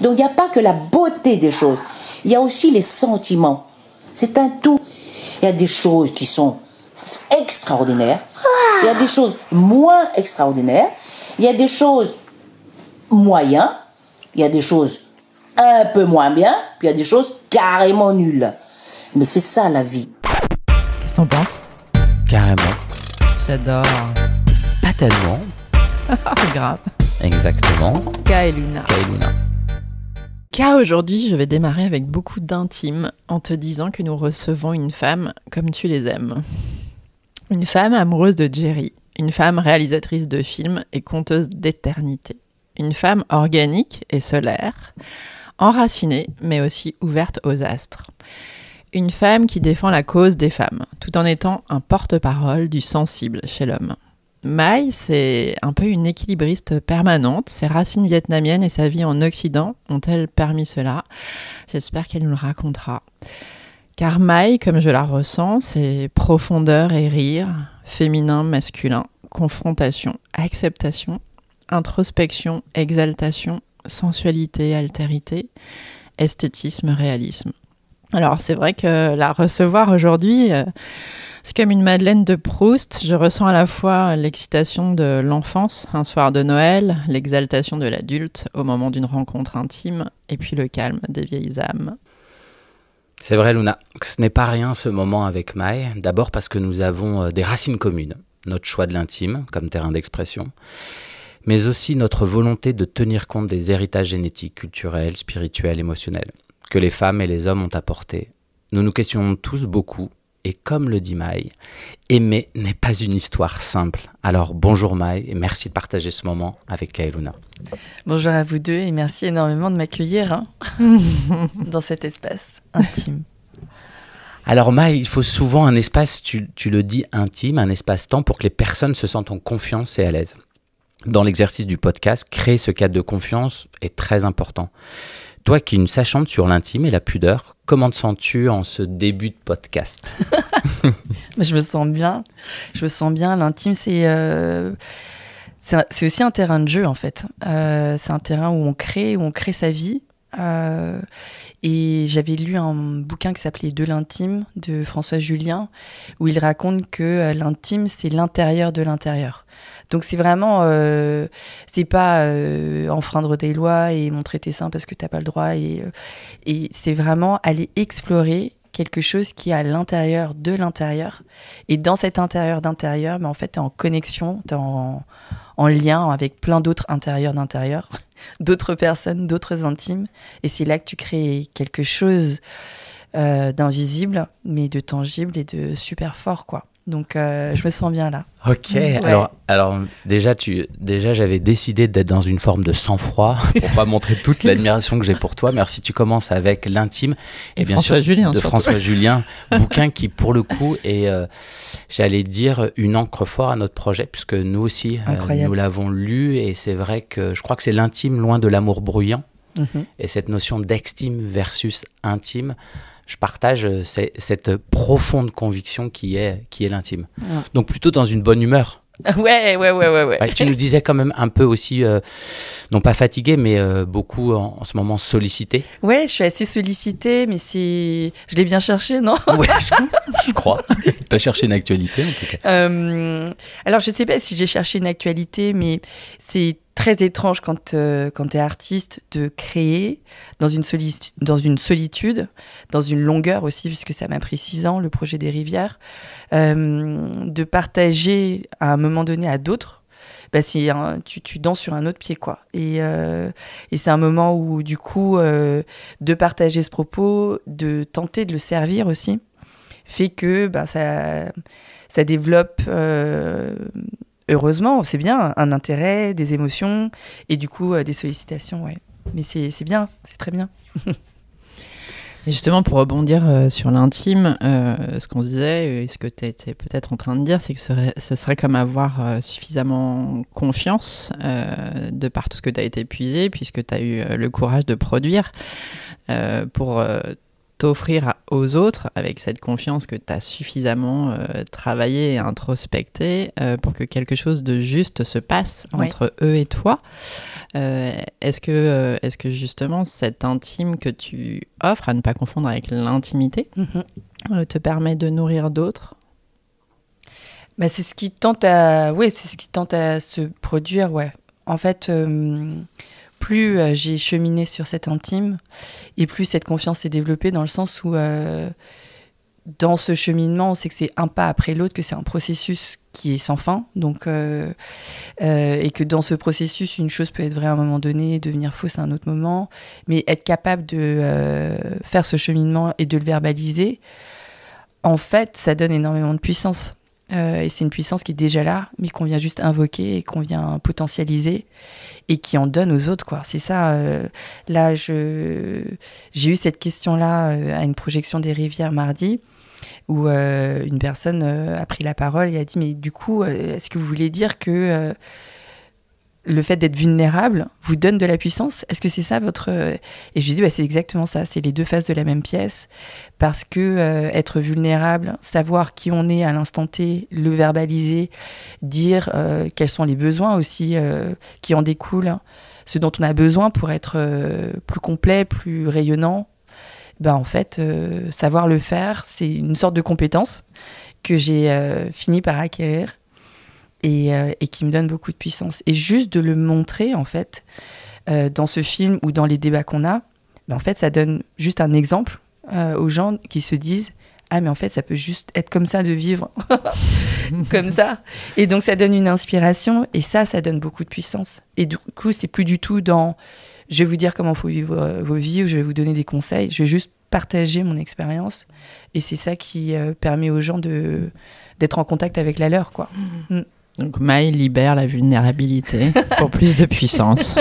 Donc il n'y a pas que la beauté des choses, il y a aussi les sentiments. C'est un tout. Il y a des choses qui sont extraordinaires, il y a des choses moins extraordinaires, il y a des choses moyennes, il y a des choses un peu moins bien, puis il y a des choses carrément nulles. Mais c'est ça la vie. Qu'est-ce que t'en penses? Carrément. J'adore. Pas tellement. Grave. Exactement. Ka et Luna. Luna. Ka, aujourd'hui, je vais démarrer avec beaucoup d'intime en te disant que nous recevons une femme comme tu les aimes. Une femme amoureuse de Jerry. Une femme réalisatrice de films et conteuse d'éternité. Une femme organique et solaire. Enracinée, mais aussi ouverte aux astres. Une femme qui défend la cause des femmes, tout en étant un porte-parole du sensible chez l'homme. Mai, c'est un peu une équilibriste permanente. Ses racines vietnamiennes et sa vie en Occident ont-elles permis cela? J'espère qu'elle nous le racontera. Car Mai, comme je la ressens, c'est profondeur et rire, féminin, masculin, confrontation, acceptation, introspection, exaltation, sensualité, altérité, esthétisme, réalisme. Alors c'est vrai que la recevoir aujourd'hui, c'est comme une Madeleine de Proust. Je ressens à la fois l'excitation de l'enfance, un soir de Noël, l'exaltation de l'adulte au moment d'une rencontre intime, et puis le calme des vieilles âmes. C'est vrai, Luna, ce n'est pas rien ce moment avec Mai. D'abord parce que nous avons des racines communes, notre choix de l'intime comme terrain d'expression, mais aussi notre volonté de tenir compte des héritages génétiques, culturels, spirituels, émotionnels, que les femmes et les hommes ont apportés. Nous nous questionnons tous beaucoup, et comme le dit Mai, aimer n'est pas une histoire simple. Alors bonjour Mai, et merci de partager ce moment avec Ka et Luna. Bonjour à vous deux, et merci énormément de m'accueillir dans cet espace intime. Alors Mai, il faut souvent un espace, tu le dis, intime, un espace-temps pour que les personnes se sentent en confiance et à l'aise. Dans l'exercice du podcast, créer ce cadre de confiance est très important. Toi qui es une sachante sur l'intime et la pudeur, comment te sens-tu en ce début de podcast? Je me sens bien. L'intime, c'est aussi un terrain de jeu, en fait. C'est un terrain où on crée sa vie. Et j'avais lu un bouquin qui s'appelait De l'intime de François Julien, où il raconte que l'intime, c'est l'intérieur de l'intérieur. Donc c'est vraiment, c'est pas enfreindre des lois et montrer tes seins parce que t'as pas le droit, et c'est vraiment aller explorer quelque chose qui est à l'intérieur de l'intérieur. Et dans cet intérieur d'intérieur, mais en fait, t'es en connexion, t'es en lien avec plein d'autres intérieurs d'intérieur, d'autres personnes, d'autres intimes. Et c'est là que tu crées quelque chose d'invisible, mais de tangible et de super fort, quoi. Donc, je me sens bien là. Ok, ouais. alors déjà j'avais décidé d'être dans une forme de sang-froid pour pas montrer toute l'admiration que j'ai pour toi. Merci, tu commences avec l'intime et bien sûr de François Julien, bouquin qui pour le coup est, j'allais dire, une encre fort à notre projet puisque nous aussi, nous l'avons lu et c'est vrai que je crois que c'est l'intime loin de l'amour bruyant. Et cette notion d'extime versus intime, je partage cette profonde conviction qui est l'intime. Donc plutôt dans une bonne humeur. Ouais. Tu nous disais quand même un peu aussi, non pas fatigué, mais beaucoup en ce moment sollicité. Ouais, je suis assez sollicitée, mais je l'ai bien cherché, non? Ouais, je crois. Tu as cherché une actualité en tout cas. Alors je sais pas si j'ai cherché une actualité, mais c'est très étrange quand t'es artiste de créer dans une solitude, dans une longueur aussi, puisque ça m'a pris 6 ans, le projet des rivières, de partager à un moment donné à d'autres. Tu danses sur un autre pied, quoi. Et c'est un moment où, du coup, de partager ce propos, de tenter de le servir aussi, fait que ça développe... heureusement, c'est bien, un intérêt, des émotions et du coup des sollicitations, ouais. Mais c'est bien, c'est très bien. Et justement, pour rebondir sur l'intime, ce qu'on disait et ce que tu étais peut-être en train de dire, c'est que ce serait comme avoir suffisamment confiance de par tout ce que tu as été épuisé, puisque tu as eu le courage de produire pour t'offrir aux autres avec cette confiance que tu as suffisamment travaillé et introspecté pour que quelque chose de juste se passe entre eux et toi. Est-ce que justement cet intime que tu offres, à ne pas confondre avec l'intimité, te permet de nourrir d'autres ? Bah, c'est ce qui tente à se produire, ouais. En fait, plus j'ai cheminé sur cet intime, et plus cette confiance s'est développée, dans le sens où, dans ce cheminement, on sait que c'est un pas après l'autre, que c'est un processus qui est sans fin. Donc, et que dans ce processus, une chose peut être vraie à un moment donné, devenir fausse à un autre moment. Mais être capable de faire ce cheminement et de le verbaliser, en fait, ça donne énormément de puissance. Et c'est une puissance qui est déjà là, mais qu'on vient juste invoquer et qu'on vient potentialiser et qui en donne aux autres, quoi. C'est ça. Là, j'ai eu cette question-là à une projection des Rivières mardi, où une personne a pris la parole et a dit « Mais du coup, est-ce que vous voulez dire que le fait d'être vulnérable vous donne de la puissance ? Est-ce que c'est ça votre… » Et je lui dis « C'est exactement ça, c'est les deux faces de la même pièce. Parce que être vulnérable, savoir qui on est à l'instant T, le verbaliser, dire quels sont les besoins aussi qui en découlent, hein, ce dont on a besoin pour être plus complet, plus rayonnant, en fait, savoir le faire, c'est une sorte de compétence que j'ai fini par acquérir et qui me donne beaucoup de puissance. Et juste de le montrer, en fait, dans ce film ou dans les débats qu'on a, en fait, ça donne juste un exemple aux gens qui se disent « Ah, mais en fait, ça peut juste être comme ça de vivre, comme ça. » Et donc, ça donne une inspiration et ça donne beaucoup de puissance. Et du coup, c'est plus du tout dans « Je vais vous dire comment il faut vivre vos vies » ou « Je vais vous donner des conseils ». Je vais juste partager mon expérience et c'est ça qui permet aux gens d'être en contact avec la leur, quoi. Donc Maï libère la vulnérabilité pour plus de puissance.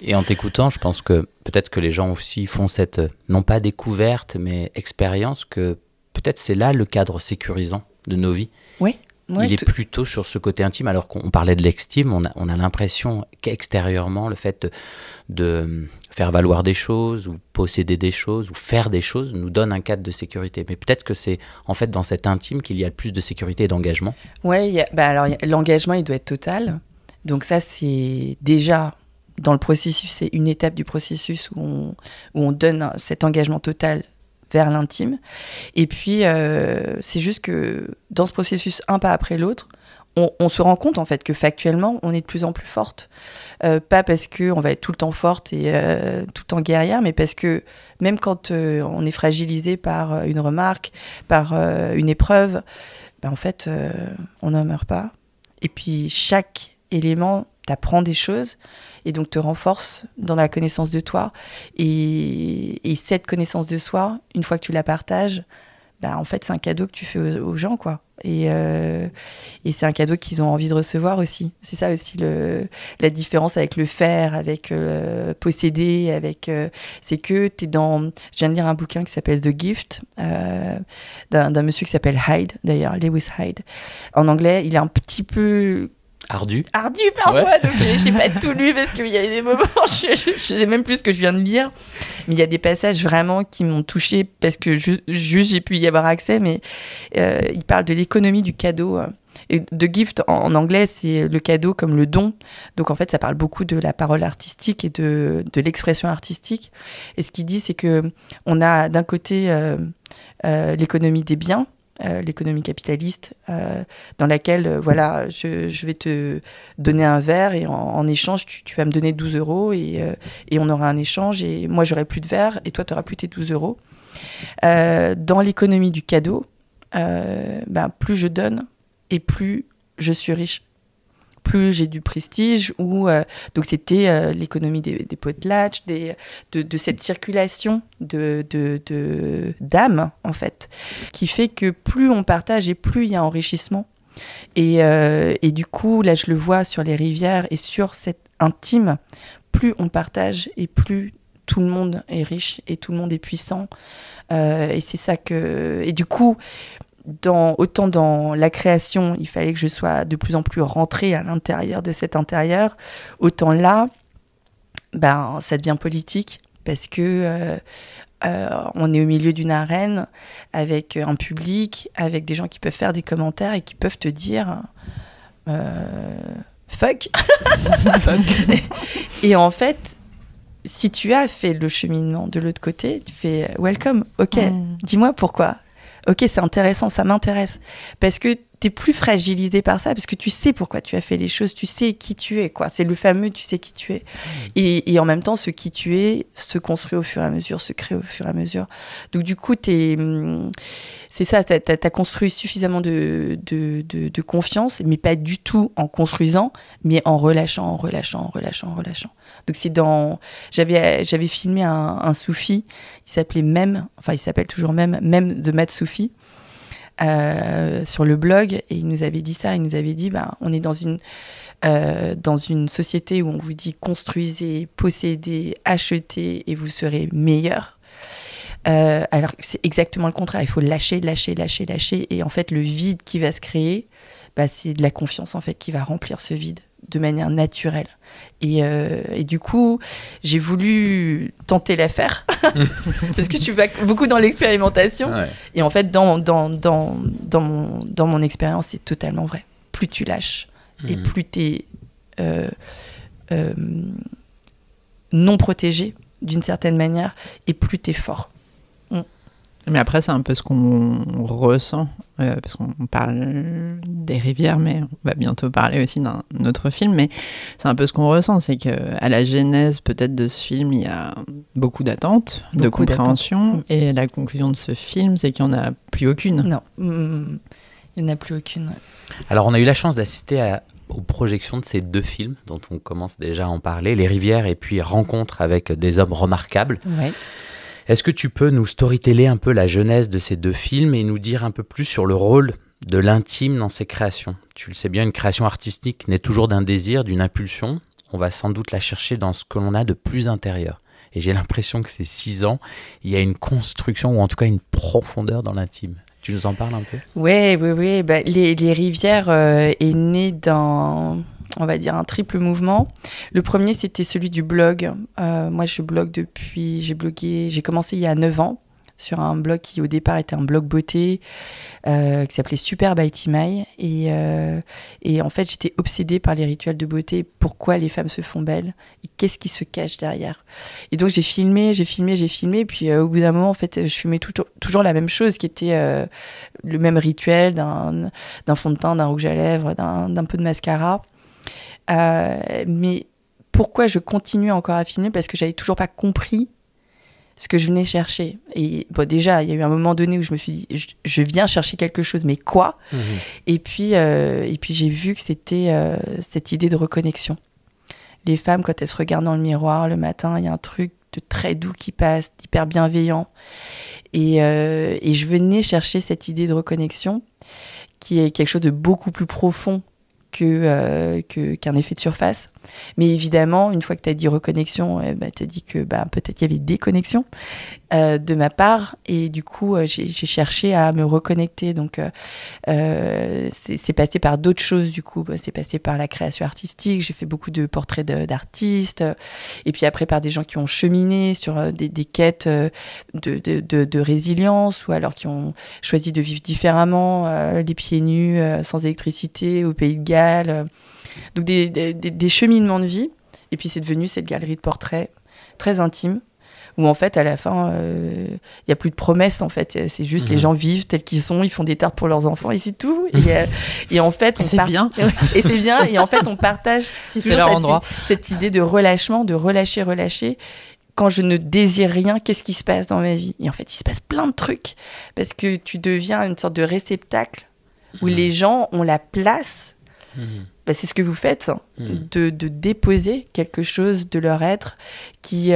Et en t'écoutant, je pense que peut-être que les gens aussi font cette, non pas découverte, mais expérience, que peut-être c'est là le cadre sécurisant de nos vies. Oui. Il est plutôt sur ce côté intime, alors qu'on parlait de l'extime, on a l'impression qu'extérieurement, le fait de faire valoir des choses, ou posséder des choses, ou faire des choses, nous donne un cadre de sécurité. Mais peut-être que c'est en fait dans cet intime qu'il y a le plus de sécurité et d'engagement. Oui, alors l'engagement, il doit être total. Donc ça, c'est déjà dans le processus, c'est une étape du processus où on donne cet engagement total vers l'intime. Et puis, c'est juste que dans ce processus, un pas après l'autre, on se rend compte en fait que factuellement, on est de plus en plus forte. Pas parce qu'on va être tout le temps forte et tout le temps guerrière, mais parce que même quand on est fragilisé par une remarque, par une épreuve, en fait, on n'en meurt pas. Et puis, chaque élément t'apprend des choses et donc te renforce dans la connaissance de toi. Et cette connaissance de soi, une fois que tu la partages, en fait, c'est un cadeau que tu fais aux gens, quoi. Et c'est un cadeau qu'ils ont envie de recevoir aussi. C'est ça aussi la différence avec le faire, avec posséder, c'est que t'es dans… Je viens de lire un bouquin qui s'appelle The Gift, d'un monsieur qui s'appelle Hyde, d'ailleurs, Lewis Hyde. En anglais, il est un petit peu… Ardu parfois, ouais. Donc j'ai pas tout lu parce qu'il y a des moments, je sais même plus ce que je viens de lire, mais il y a des passages vraiment qui m'ont touchée parce que juste j'ai pu y avoir accès, mais il parle de l'économie du cadeau. Et The Gift en anglais, c'est le cadeau comme le don. Donc en fait, ça parle beaucoup de la parole artistique et de l'expression artistique. Et ce qu'il dit, c'est que on a d'un côté l'économie des biens, l'économie capitaliste, dans laquelle, voilà, je vais te donner un verre et en échange, tu vas me donner 12 € et on aura un échange et moi, j'aurai plus de verre et toi, tu n'auras plus tes 12 €. Dans l'économie du cadeau, plus je donne et plus je suis riche. Plus j'ai du prestige, donc c'était l'économie des potlatches, de cette circulation d'âme, en fait, qui fait que plus on partage et plus il y a enrichissement. Et du coup, là, je le vois sur les rivières et sur cette intime, plus on partage et plus tout le monde est riche et tout le monde est puissant. Et c'est ça que… Et du coup… autant dans la création, il fallait que je sois de plus en plus rentrée à l'intérieur de cet intérieur, autant là, ça devient politique parce que on est au milieu d'une arène avec un public, avec des gens qui peuvent faire des commentaires et qui peuvent te dire fuck. Et en fait, si tu as fait le cheminement de l'autre côté, tu fais welcome, ok, dis-moi pourquoi. Ok, c'est intéressant, ça m'intéresse. Parce que t'es plus fragilisé par ça, parce que tu sais pourquoi tu as fait les choses, tu sais qui tu es, quoi. C'est le fameux tu sais qui tu es. Et en même temps, ce qui tu es se construit au fur et à mesure, se crée au fur et à mesure. Donc du coup, c'est ça, t'as construit suffisamment de confiance, mais pas du tout en construisant, mais en relâchant. Donc c'est j'avais filmé un soufi, il s'appelait Mem, enfin il s'appelle toujours Mem de Matt Soufi, sur le blog, et il nous avait dit ça, il nous avait dit, on est dans une société où on vous dit construisez, possédez, achetez et vous serez meilleur. Alors que c'est exactement le contraire, il faut lâcher, et en fait le vide qui va se créer, c'est de la confiance en fait qui va remplir ce vide de manière naturelle. Et du coup, j'ai voulu tenter l'affaire parce que tu vas beaucoup dans l'expérimentation. Ouais. Et en fait, dans mon expérience, c'est totalement vrai. Plus tu lâches et plus tu es non protégé d'une certaine manière, et plus tu es fort. Mais après, c'est un peu ce qu'on ressent, parce qu'on parle des rivières, mais on va bientôt parler aussi d'un autre film, mais c'est un peu ce qu'on ressent, c'est qu'à la genèse peut-être de ce film, il y a beaucoup d'attentes, de compréhension, et la conclusion de ce film, c'est qu'il n'y en a plus aucune. Non, il n'y en a plus aucune. Ouais. Alors, on a eu la chance d'assister aux projections de ces 2 films, dont on commence déjà à en parler, Les Rivières et puis Rencontre avec des hommes remarquables. Ouais. Est-ce que tu peux nous storyteller un peu la genèse de ces 2 films et nous dire un peu plus sur le rôle de l'intime dans ces créations ? Tu le sais bien, une création artistique naît toujours d'un désir, d'une impulsion. On va sans doute la chercher dans ce que l'on a de plus intérieur. Et j'ai l'impression que ces 6 ans, il y a une construction, ou en tout cas une profondeur dans l'intime. Tu nous en parles un peu ? Oui. Les Rivières est né d'un... on va dire un triple mouvement. Le premier, c'était celui du blog. Moi, j'ai blogué, j'ai commencé il y a 9 ans sur un blog qui, au départ, était un blog beauté qui s'appelait Super by Timay. Et en fait, j'étais obsédée par les rituels de beauté. Pourquoi les femmes se font belles et qu'est-ce qui se cache derrière. Et donc, j'ai filmé. Puis, au bout d'un moment, en fait, je filmais toujours la même chose, qui était le même rituel d'un fond de teint, d'un rouge à lèvres, d'un peu de mascara. Mais pourquoi je continuais encore à filmer ? Parce que j'avais toujours pas compris ce que je venais chercher. Et déjà, il y a eu un moment donné où je me suis dit, je viens chercher quelque chose, mais quoi ? Et puis j'ai vu que c'était cette idée de reconnexion. Les femmes, quand elles se regardent dans le miroir le matin, il y a un truc de très doux qui passe, d'hyper bienveillant. Et je venais chercher cette idée de reconnexion, qui est quelque chose de beaucoup plus profond qu'un effet de surface. Mais évidemment, une fois que tu as dit reconnexion, tu as dit que peut-être il y avait déconnexion de ma part, et du coup j'ai cherché à me reconnecter. Donc c'est passé par d'autres choses. Du coup c'est passé par la création artistique, j'ai fait beaucoup de portraits d'artistes, et puis après par des gens qui ont cheminé sur des quêtes de résilience, ou alors qui ont choisi de vivre différemment, les pieds nus, sans électricité, au Pays de Galles. Donc des cheminements de vie. Et puis c'est devenu cette galerie de portraits très intime, où en fait à la fin il n'y a plus de promesses, en fait. C'est juste les gens vivent tels qu'ils sont, ils font des tartes pour leurs enfants et c'est tout. Et en fait bien. Et c'est bien. Et en fait on partage si c'est leur endroit, cette idée de relâchement, de relâcher. Quand je ne désire rien, qu'est-ce qui se passe dans ma vie ? Et en fait il se passe plein de trucs, parce que tu deviens une sorte de réceptacle où les gens ont la place. C'est ce que vous faites, de déposer quelque chose de leur être qui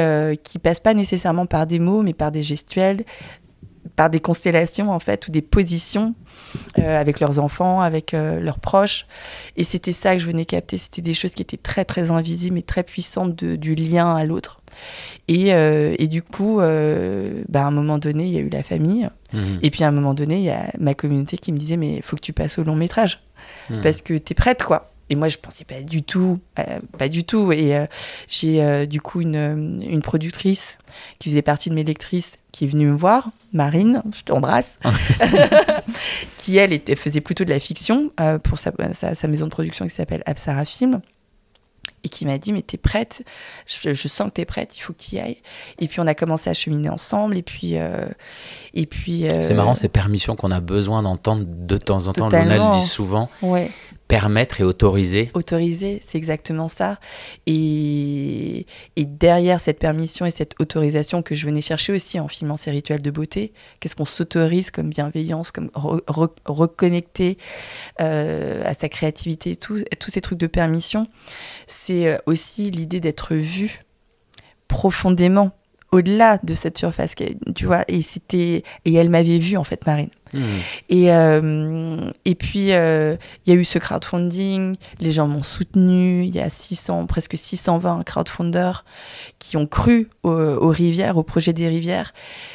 passe pas nécessairement par des mots, mais par des gestuels, par des constellations en fait, ou des positions avec leurs enfants, avec leurs proches. Et c'était ça que je venais capter. C'était des choses qui étaient très très invisibles, mais très puissantes du lien à l'autre. Et du coup, à un moment donné, il y a eu la famille. Et puis à un moment donné, il y a ma communauté qui me disait, mais il faut que tu passes au long métrage. Parce que t'es prête, quoi. Et moi, je pensais pas du tout. Et j'ai du coup une productrice qui faisait partie de mes lectrices qui est venue me voir, Marine, je t'embrasse, qui elle faisait plutôt de la fiction pour sa maison de production qui s'appelle Apsara Film. Et qui m'a dit, mais t'es prête, je sens que t'es prête, il faut que t'y ailles. Et puis on a commencé à cheminer ensemble, et puis c'est marrant, ces permissions qu'on a besoin d'entendre de temps en temps. Totalement. Luna le dit souvent. Ouais. Permettre et autoriser. Autoriser, c'est exactement ça. Et derrière cette permission et cette autorisation que je venais chercher aussi en filmant ces rituels de beauté, qu'est-ce qu'on s'autorise comme bienveillance, comme reconnecter à sa créativité, tous ces trucs de permission, c'est aussi l'idée d'être vu profondément au-delà de cette surface, tu vois. Et elle m'avait vue en fait, Marine. Et puis il y a eu ce crowdfunding, les gens m'ont soutenu, il y a presque 620 crowdfunders qui ont cru aux rivières, au projet des rivières.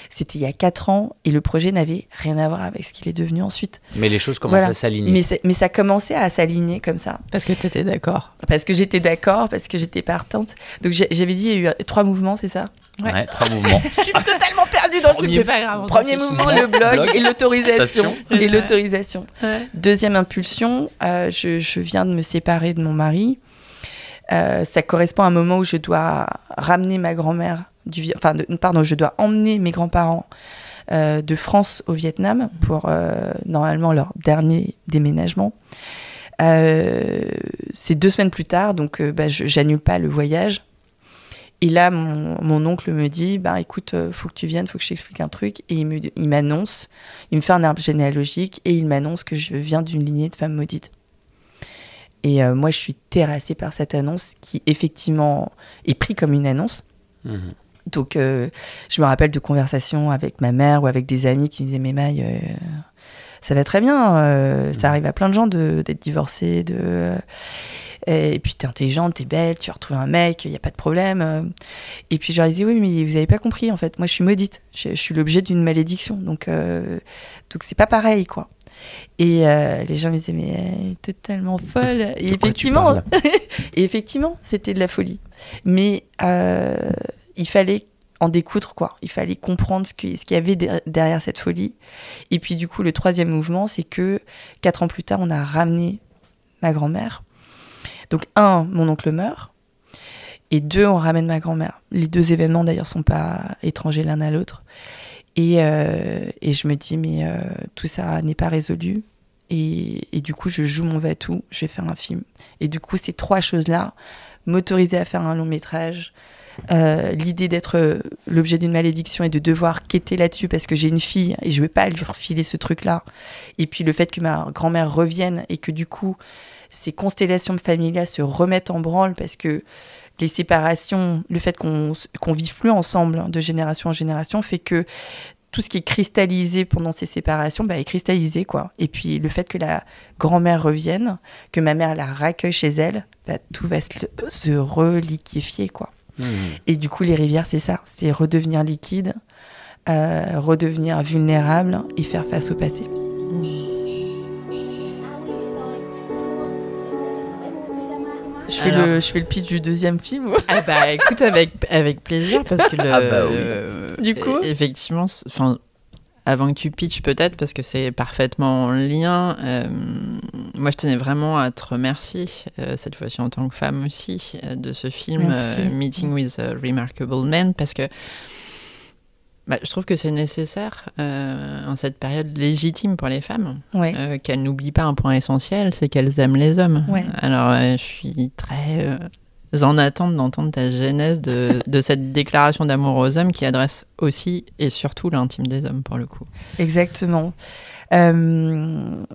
C'était il y a 4 ans et le projet n'avait rien à voir avec ce qu'il est devenu ensuite. Mais les choses commencent à s'aligner. Mais ça commençait à s'aligner comme ça. Parce que tu étais d'accord. Parce que j'étais d'accord, parce que j'étais partante. Donc j'avais dit, il y a eu 3 mouvements, c'est ça ? Ouais, 3 mouvements. Je suis totalement perdue dans le truc. C'est pas grave. Premier mouvement, le blog et l'autorisation. Ouais. Deuxième impulsion, je viens de me séparer de mon mari. Ça correspond à un moment où je dois ramener ma grand-mère je dois emmener mes grands-parents de France au Vietnam pour normalement leur dernier déménagement. C'est 2 semaines plus tard, donc j'annule pas le voyage. Et là, mon oncle me dit, écoute, faut que tu viennes, faut que je t'explique un truc. Et il m'annonce, il me fait un arbre généalogique et il m'annonce que je viens d'une lignée de femmes maudites. Et moi, je suis terrassée par cette annonce qui, effectivement, est prise comme une annonce. Donc, je me rappelle de conversations avec ma mère ou avec des amis qui me disaient, mais Maï, ça va très bien, ça arrive à plein de gens d'être divorcés, et puis t'es intelligente, t'es belle, tu vas retrouver un mec, il n'y a pas de problème. Et puis je leur disais, oui, mais vous n'avez pas compris, en fait. Moi, je suis maudite. Je suis l'objet d'une malédiction. Donc c'est pas pareil, quoi. Et les gens me disaient, mais elle est totalement folle. Et effectivement, c'était de la folie. Mais il fallait en découdre, quoi. Il fallait comprendre ce qu'il y avait derrière cette folie. Et puis, du coup, le 3e mouvement, c'est que 4 ans plus tard, on a ramené ma grand-mère. Donc, 1, mon oncle meurt. Et 2, on ramène ma grand-mère. Les 2 événements, d'ailleurs, sont pas étrangers l'un à l'autre. Et je me dis, mais tout ça n'est pas résolu. Et du coup, je joue mon va-tout. Je vais faire un film. Et du coup, ces 3 choses-là, m'autoriser à faire un long métrage, l'idée d'être l'objet d'une malédiction et de devoir quêter là-dessus parce que j'ai une fille et je ne vais pas lui refiler ce truc-là. Et puis le fait que ma grand-mère revienne et que du coup, ces constellations familiales se remettent en branle parce que les séparations, le fait qu'on vive plus ensemble de génération en génération fait que tout ce qui est cristallisé pendant ces séparations est cristallisé, quoi. Et puis le fait que la grand-mère revienne, que ma mère la raccueille chez elle, tout va se reliquéfier, quoi. Et du coup, les rivières, c'est ça, c'est redevenir liquide, redevenir vulnérable et faire face au passé. Je fais le pitch du 2e film. Écoute, avec plaisir, parce que oui. Du coup, effectivement, avant que tu pitches peut-être, parce que c'est parfaitement en lien, moi je tenais vraiment à te remercier, cette fois-ci en tant que femme aussi, de ce film Meeting with a Remarkable Man, parce que je trouve que c'est nécessaire en cette période légitime pour les femmes, qu'elles n'oublient pas un point essentiel, c'est qu'elles aiment les hommes. Alors je suis très en attente d'entendre ta genèse de cette déclaration d'amour aux hommes qui adresse aussi et surtout l'intime des hommes pour le coup. Exactement. En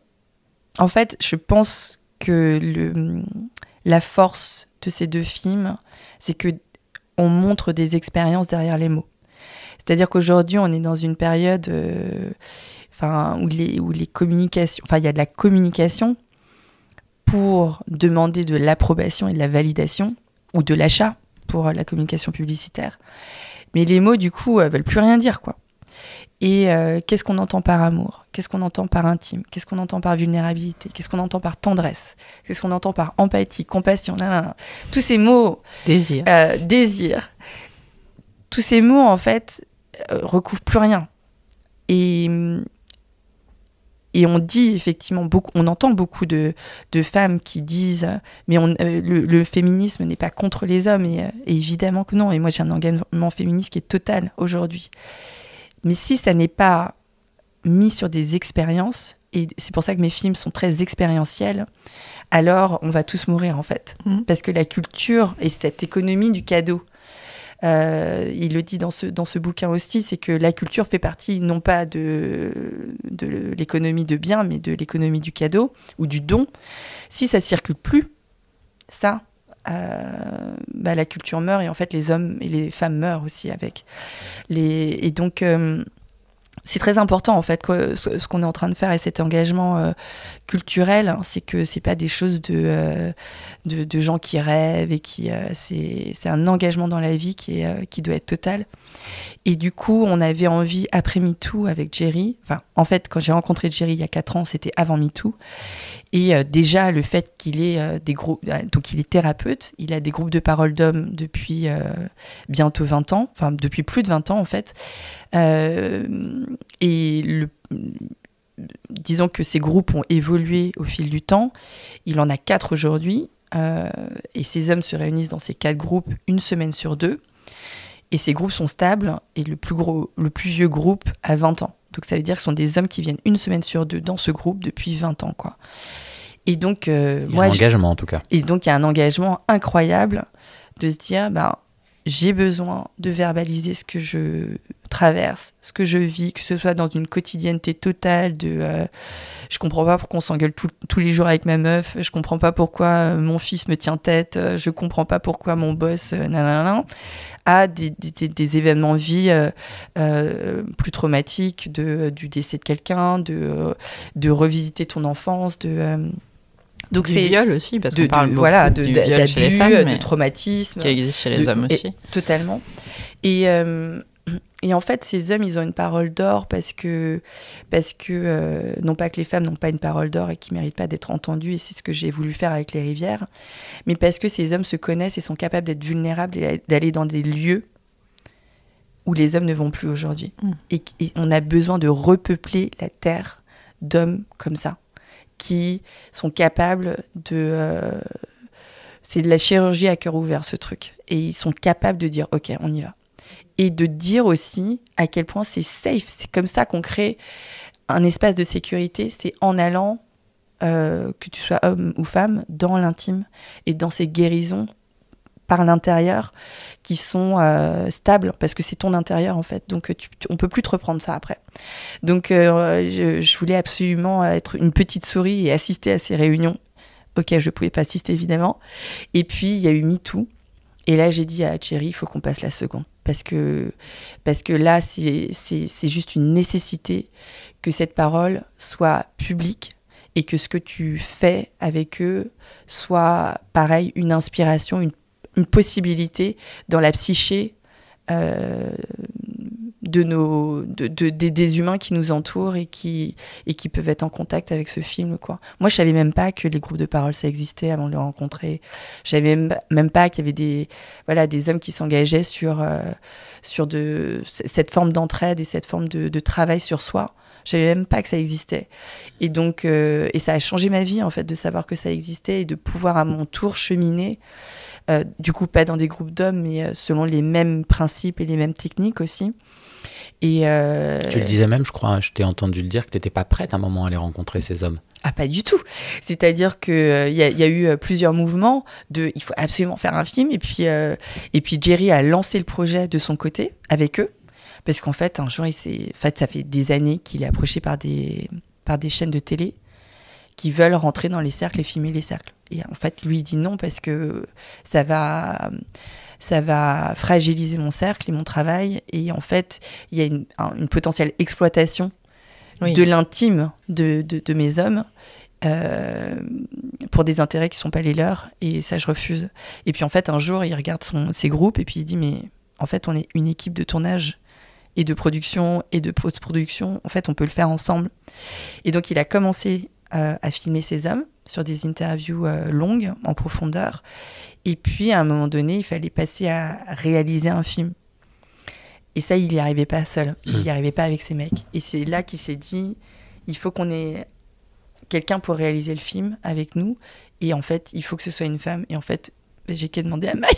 fait, je pense que la force de ces 2 films, c'est que on montre des expériences derrière les mots. C'est-à-dire qu'aujourd'hui, on est dans une période où les communications... Enfin, il y a de la communication pour demander de l'approbation et de la validation, ou de l'achat pour la communication publicitaire. Mais les mots, du coup, veulent plus rien dire, quoi. Et qu'est-ce qu'on entend par amour? Qu'est-ce qu'on entend par intime? Qu'est-ce qu'on entend par vulnérabilité? Qu'est-ce qu'on entend par tendresse? Qu'est-ce qu'on entend par empathie, compassion? Tous ces mots... Désir. Désir. Tous ces mots, en fait, recouvrent plus rien. Et on dit effectivement beaucoup, on entend beaucoup de femmes qui disent mais le féminisme n'est pas contre les hommes et évidemment que non. Et moi j'ai un engagement féministe qui est total aujourd'hui. Mais si ça n'est pas mis sur des expériences, et c'est pour ça que mes films sont très expérientiels, alors on va tous mourir en fait. Parce que la culture et cette économie du cadeau, il le dit dans ce bouquin aussi, c'est que la culture fait partie non pas de l'économie de biens, mais de l'économie du cadeau ou du don. Si ça circule plus, ça, la culture meurt et en fait les hommes et les femmes meurent aussi avec. Et donc c'est très important en fait ce qu'on est en train de faire et cet engagement culturel, c'est que c'est pas des choses de gens qui rêvent et qui c'est un engagement dans la vie qui doit être total. Et du coup, on avait envie après MeToo avec Jerry. Enfin, en fait, quand j'ai rencontré Jerry il y a 4 ans, c'était avant MeToo. Et déjà, le fait qu'il ait des groupes... Donc, il est thérapeute. Il a des groupes de parole d'hommes depuis bientôt 20 ans. Enfin, depuis plus de 20 ans, en fait. Disons que ces groupes ont évolué au fil du temps. Il en a 4 aujourd'hui. Et ces hommes se réunissent dans ces 4 groupes une semaine sur 2. Et ces groupes sont stables. Et le plus vieux groupe a 20 ans. Donc ça veut dire que ce sont des hommes qui viennent une semaine sur 2 dans ce groupe depuis 20 ans, quoi. Et donc, il y a un engagement en tout cas. Et donc il y a un engagement incroyable de se dire, j'ai besoin de verbaliser ce que je traverse, ce que je vis, que ce soit dans une quotidienneté totale je comprends pas pourquoi on s'engueule tous les jours avec ma meuf, je comprends pas pourquoi mon fils me tient tête, je comprends pas pourquoi mon boss à des événements de vie plus traumatiques, du décès de quelqu'un, de revisiter ton enfance, donc c'est viol aussi, parce qu'on parle beaucoup du viol d'abus, chez les femmes, de traumatisme. Qui existe chez les hommes aussi. Totalement. Et en fait, ces hommes, ils ont une parole d'or parce que non pas que les femmes n'ont pas une parole d'or et qui ne méritent pas d'être entendues, et c'est ce que j'ai voulu faire avec Les Rivières, mais parce que ces hommes se connaissent et sont capables d'être vulnérables et d'aller dans des lieux où les hommes ne vont plus aujourd'hui. Et on a besoin de repeupler la terre d'hommes comme ça, qui sont capables c'est de la chirurgie à cœur ouvert, ce truc. Et ils sont capables de dire, OK, on y va. Et de dire aussi à quel point c'est safe. C'est comme ça qu'on crée un espace de sécurité. C'est en allant, que tu sois homme ou femme, dans l'intime et dans ces guérisons par l'intérieur qui sont stables, parce que c'est ton intérieur en fait, donc on peut plus te reprendre ça après. Donc je voulais absolument être une petite souris et assister à ces réunions auxquelles je pouvais pas assister évidemment. Et puis il y a eu MeToo, et là j'ai dit à Thierry, il faut qu'on passe la seconde, parce que là c'est juste une nécessité que cette parole soit publique et que ce que tu fais avec eux soit pareil, une inspiration, une possibilité dans la psyché des humains qui nous entourent et qui peuvent être en contact avec ce film, quoi. Moi, je savais même pas que les groupes de parole ça existait avant de les rencontrer. Je savais même pas qu'il y avait des hommes qui s'engageaient sur cette forme d'entraide et cette forme de travail sur soi. Je savais même pas que ça existait. Et donc et ça a changé ma vie en fait de savoir que ça existait et de pouvoir à mon tour cheminer. Du coup, pas dans des groupes d'hommes, mais selon les mêmes principes et les mêmes techniques aussi. Et tu le disais même, je crois, je t'ai entendu le dire, que tu n'étais pas prête à un moment à aller rencontrer ces hommes. Ah, pas du tout. C'est-à-dire qu'il y a eu plusieurs mouvements il faut absolument faire un film. Et puis Jerry a lancé le projet de son côté, avec eux. Parce qu'en fait, un jour, ça fait des années qu'il est approché par des chaînes de télé qui veulent rentrer dans les cercles et filmer les cercles. Et en fait, lui, il dit non parce que ça va fragiliser mon cercle et mon travail. Et en fait, il y a une potentielle exploitation de l'intime de mes hommes pour des intérêts qui ne sont pas les leurs. Et ça, je refuse. Et puis en fait, un jour, il regarde ses groupes et puis il dit, mais en fait, on est une équipe de tournage et de production et de post-production. En fait, on peut le faire ensemble. Et donc, il a commencé à filmer ces hommes sur des interviews longues, en profondeur. Et puis, à un moment donné, il fallait passer à réaliser un film. Et ça, il n'y arrivait pas seul. Il n'y arrivait pas avec ses mecs. Et c'est là qu'il s'est dit, il faut qu'on ait quelqu'un pour réaliser le film avec nous. Et en fait, il faut que ce soit une femme. Et en fait, j'ai qu'à demander à Maï.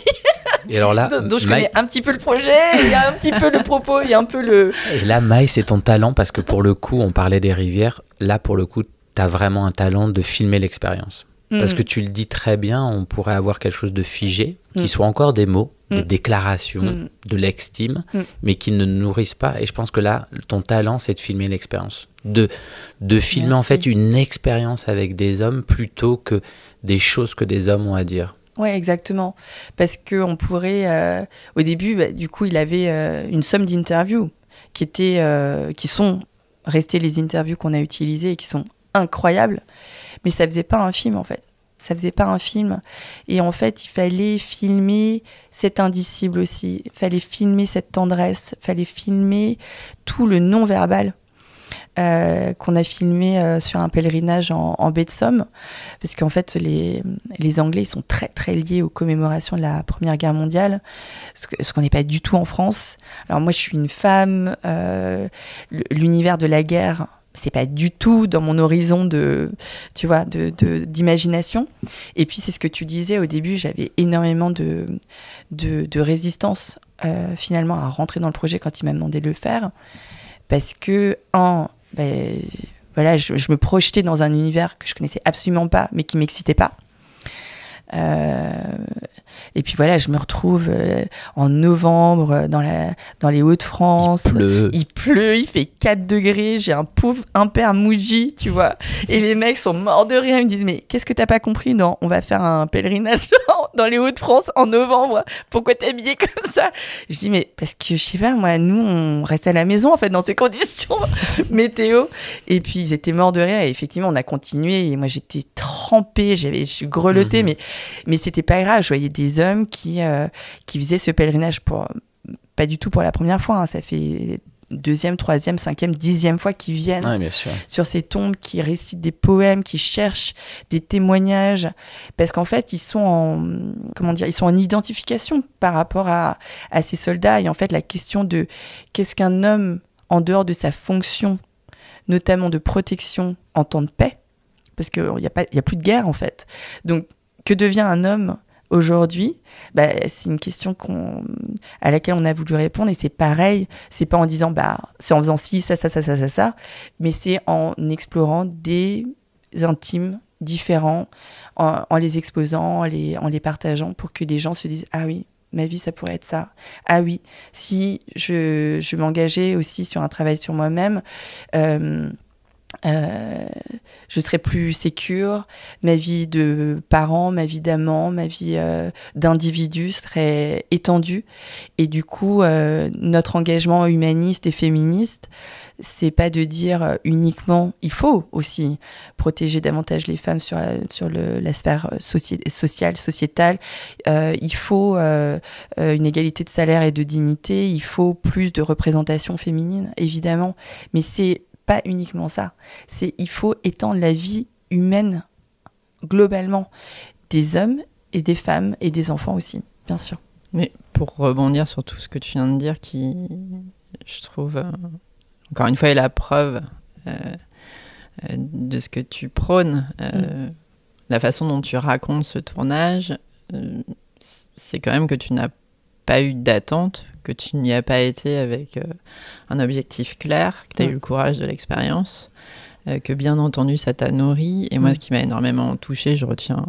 Et alors là, donc je connais un petit peu le projet, il y a un petit peu le propos, il y a un peu le... Et là, Maï, c'est ton talent, parce que pour le coup, on parlait des rivières. Là, pour le coup, tu as vraiment un talent de filmer l'expérience. Parce que tu le dis très bien, on pourrait avoir quelque chose de figé, qui soit encore des mots, des déclarations, de l'extime, mais qui ne nourrissent pas. Et je pense que là, ton talent, c'est de filmer l'expérience. De filmer en fait une expérience avec des hommes plutôt que des choses que des hommes ont à dire. Ouais, exactement. Parce qu'on pourrait... au début, du coup, il avait une somme d'interviews qui sont restées les interviews qu'on a utilisées et qui sont incroyables. Mais ça faisait pas un film, en fait. Ça faisait pas un film. Et en fait, il fallait filmer cet indicible aussi. Il fallait filmer cette tendresse. Il fallait filmer tout le non-verbal qu'on a filmé sur un pèlerinage en baie de Somme. Parce qu'en fait, les Anglais, ils sont très, très liés aux commémorations de la Première Guerre mondiale. Ce qu'on n'est pas du tout en France. Alors moi, je suis une femme. L'univers de la guerre... c'est pas du tout dans mon horizon d'imagination. Et puis, c'est ce que tu disais au début, j'avais énormément de résistance, finalement, à rentrer dans le projet quand il m'a demandé de le faire. Parce que, voilà, je me projetais dans un univers que je connaissais absolument pas, mais qui m'excitait pas. Et puis voilà, je me retrouve en novembre dans les Hauts-de-France. Il pleut, il fait 4 degrés, j'ai un pauvre impère Mouji, tu vois. Et les mecs sont morts de rire, ils me disent mais qu'est-ce que t'as pas compris? Non, on va faire un pèlerinage dans les Hauts-de-France en novembre. Pourquoi t'es habillée comme ça? Je dis mais parce que je sais pas, moi, nous on reste à la maison en fait dans ces conditions météo. Et puis ils étaient morts de rire et effectivement on a continué et moi j'étais trempée, je suis grelottée, mais c'était pas grave. Je voyais des hommes qui faisaient ce pèlerinage pas du tout pour la première fois. Hein. Ça fait 2e, 3e, 5e, 10e fois qu'ils viennent sur ces tombes, qui récitent des poèmes, qui cherchent des témoignages. Parce qu'en fait, ils sont en identification par rapport à ces soldats. Et en fait, la question de qu'est-ce qu'un homme, en dehors de sa fonction, notamment de protection en temps de paix, parce qu'il n'y a plus de guerre, en fait. Donc, que devient un homme aujourd'hui? C'est une question à laquelle on a voulu répondre et c'est pareil, c'est pas en disant c'est en faisant ci, ça, mais c'est en explorant des intimes différents, en les exposant, en les partageant pour que les gens se disent ah oui, ma vie ça pourrait être ça, ah oui, si je m'engageais aussi sur un travail sur moi-même, je serais plus sécure, ma vie de parent, ma vie d'amant, ma vie d'individu serait étendue. Et du coup, notre engagement humaniste et féministe, c'est pas de dire uniquement, il faut aussi protéger davantage les femmes sur la sphère sociale, sociétale. Il faut une égalité de salaire et de dignité. Il faut plus de représentation féminine, évidemment. Mais c'est pas uniquement ça. Il faut étendre la vie humaine globalement, des hommes et des femmes et des enfants aussi, bien sûr. Mais pour rebondir sur tout ce que tu viens de dire, qui, je trouve, encore une fois, est la preuve de ce que tu prônes, la façon dont tu racontes ce tournage, c'est quand même que tu n'as pas eu d'attente, que tu n'y as pas été avec un objectif clair, que tu as eu le courage de l'expérience, que bien entendu ça t'a nourri. Et moi, ce qui m'a énormément touchée, je retiens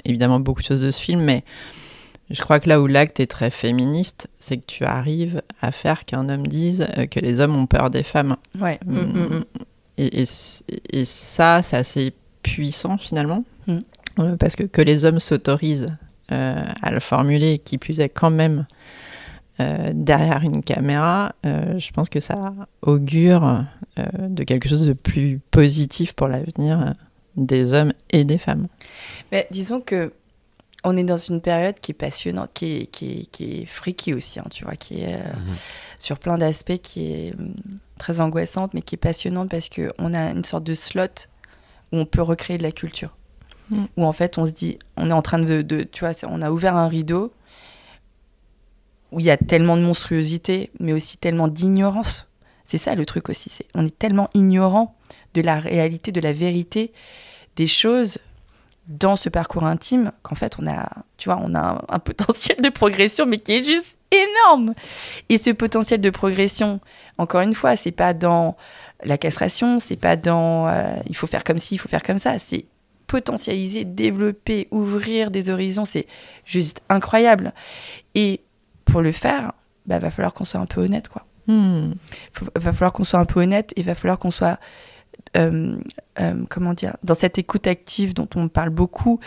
évidemment beaucoup de choses de ce film, mais je crois que là où l'acte est très féministe, c'est que tu arrives à faire qu'un homme dise que les hommes ont peur des femmes. Ouais. Et ça, c'est assez puissant finalement, parce que les hommes s'autorisent à le formuler, qui plus est quand même derrière une caméra, je pense que ça augure de quelque chose de plus positif pour l'avenir des hommes et des femmes. Mais disons que on est dans une période qui est passionnante, qui est freaky aussi, hein, tu vois, qui est sur plein d'aspects, qui est très angoissante, mais qui est passionnante parce qu'on a une sorte de slot où on peut recréer de la culture. Où en fait, on se dit, on est en train tu vois, on a ouvert un rideau où il y a tellement de monstruosité, mais aussi tellement d'ignorance. C'est ça le truc aussi, on est tellement ignorant de la réalité, de la vérité des choses dans ce parcours intime qu'en fait on a un potentiel de progression mais qui est juste énorme. Et ce potentiel de progression, encore une fois, c'est pas dans la castration, c'est pas dans il faut faire comme ci, il faut faire comme ça, c'est potentialiser, développer, ouvrir des horizons, c'est juste incroyable. Et pour le faire, va falloir qu'on soit un peu honnête, quoi. Va falloir qu'on soit un peu honnête et va falloir qu'on soit comment dire, dans cette écoute active dont on parle beaucoup,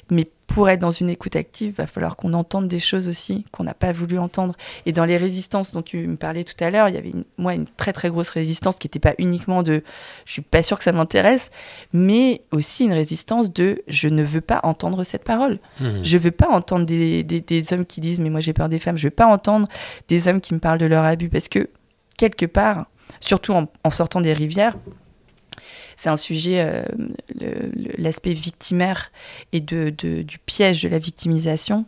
mais pour être dans une écoute active, va falloir qu'on entende des choses aussi qu'on n'a pas voulu entendre. Et dans les résistances dont tu me parlais tout à l'heure, il y avait une très très grosse résistance qui n'était pas uniquement de je suis pas sûre que ça m'intéresse, mais aussi une résistance de je ne veux pas entendre cette parole. Je veux pas entendre des hommes qui disent mais moi j'ai peur des femmes. Je veux pas entendre des hommes qui me parlent de leur abus, parce que quelque part, surtout en sortant des rivières, c'est un sujet, l'aspect victimaire et du piège de la victimisation.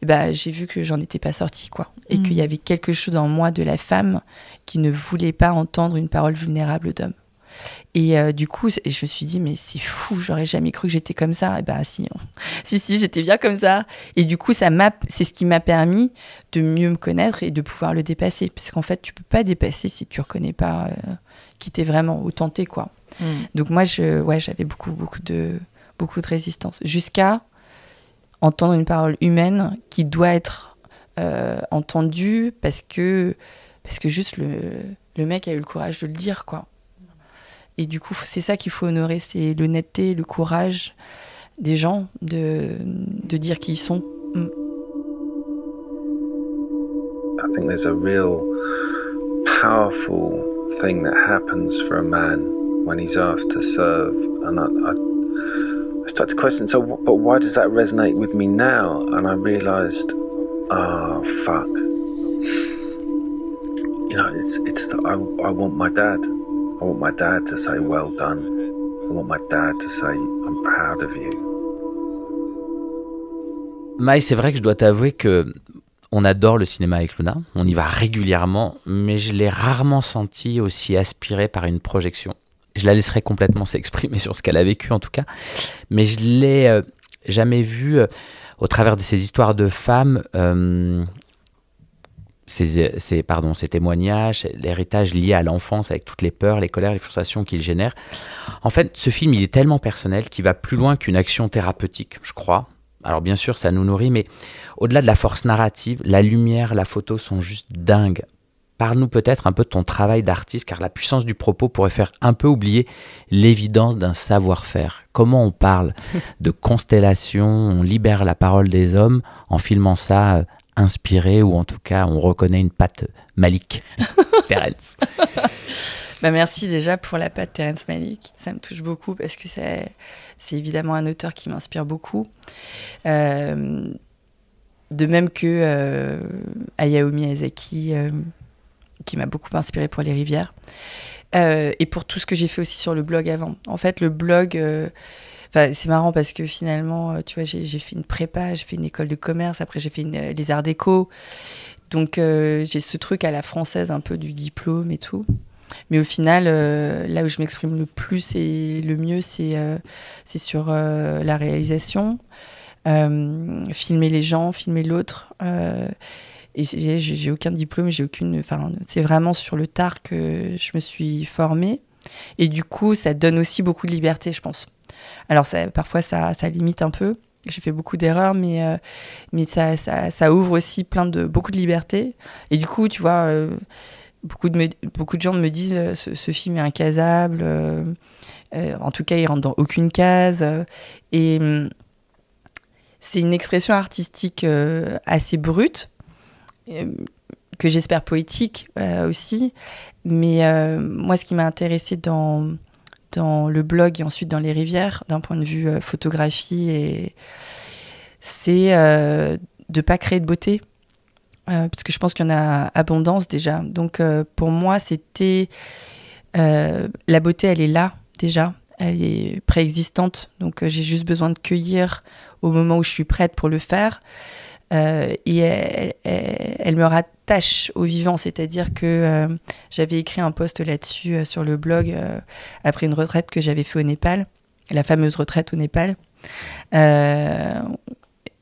Et j'ai vu que j'en étais pas sortie, quoi. Et qu'il y avait quelque chose en moi de la femme qui ne voulait pas entendre une parole vulnérable d'homme. Et du coup, je me suis dit, mais c'est fou, j'aurais jamais cru que j'étais comme ça. Et si, j'étais bien comme ça. Et du coup, c'est ce qui m'a permis de mieux me connaître et de pouvoir le dépasser. Parce qu'en fait, tu peux pas dépasser si tu reconnais pas qui t'es vraiment, ou t'es, quoi. Donc moi, j'avais beaucoup de résistance. Jusqu'à entendre une parole humaine qui doit être entendue parce que juste le mec a eu le courage de le dire, quoi. Et du coup, c'est ça qu'il faut honorer, c'est l'honnêteté, le courage des gens de dire qui ils sont. I think there's a real powerful thing that happens for a man when he's asked to serve. And I started to question, but why does that resonate with me now? And I realised, oh, fuck. You know, I want my dad. I want my dad to say, well done. I want my dad to say, I'm proud of you. Maï, c'est vrai que je dois t'avouer que on adore le cinéma avec Luna, on y va régulièrement, mais je l'ai rarement senti aussi aspiré par une projection. Je la laisserai complètement s'exprimer sur ce qu'elle a vécu en tout cas, mais je l'ai jamais vue au travers de ces histoires de femmes, ces témoignages, l'héritage lié à l'enfance avec toutes les peurs, les colères, les frustrations qu'il génère. En fait, ce film, il est tellement personnel qu'il va plus loin qu'une action thérapeutique, je crois. Alors bien sûr, ça nous nourrit, mais au-delà de la force narrative, la lumière, la photo sont juste dingues. Parle-nous peut-être un peu de ton travail d'artiste, car la puissance du propos pourrait faire un peu oublier l'évidence d'un savoir-faire. Comment on parle de constellation, on libère la parole des hommes en filmant ça inspiré, ou en tout cas on reconnaît une patte Malick, Terrence. Merci déjà pour la patte Terrence Malick, ça me touche beaucoup parce que c'est évidemment un auteur qui m'inspire beaucoup. De même que Hayao Miyazaki, qui m'a beaucoup inspiré pour Les Rivières. Et pour tout ce que j'ai fait aussi sur le blog avant. En fait, le blog, c'est marrant parce que finalement, tu vois, j'ai fait une prépa, j'ai fait une école de commerce, après j'ai fait les arts déco. Donc j'ai ce truc à la française un peu du diplôme et tout. Mais au final, là où je m'exprime le plus et le mieux, c'est sur la réalisation, filmer les gens, filmer l'autre. Et j'ai aucun diplôme, c'est vraiment sur le tard que je me suis formée. Et du coup, ça donne aussi beaucoup de liberté, je pense. Alors parfois, ça limite un peu. J'ai fait beaucoup d'erreurs, mais ça ouvre aussi beaucoup de liberté. Et du coup, tu vois... Beaucoup de gens me disent ce film est incasable, en tout cas il rentre dans aucune case, et c'est une expression artistique assez brute, que j'espère poétique aussi, mais moi ce qui m'a intéressée dans le blog et ensuite dans Les Rivières, d'un point de vue photographie c'est de pas créer de beauté. Parce que je pense qu'il y en a abondance déjà. Donc pour moi, c'était... la beauté, elle est là déjà. Elle est préexistante. Donc j'ai juste besoin de cueillir au moment où je suis prête pour le faire. Et elle me rattache au vivant. C'est-à-dire que j'avais écrit un post là-dessus sur le blog après une retraite que j'avais fait au Népal. La fameuse retraite au Népal.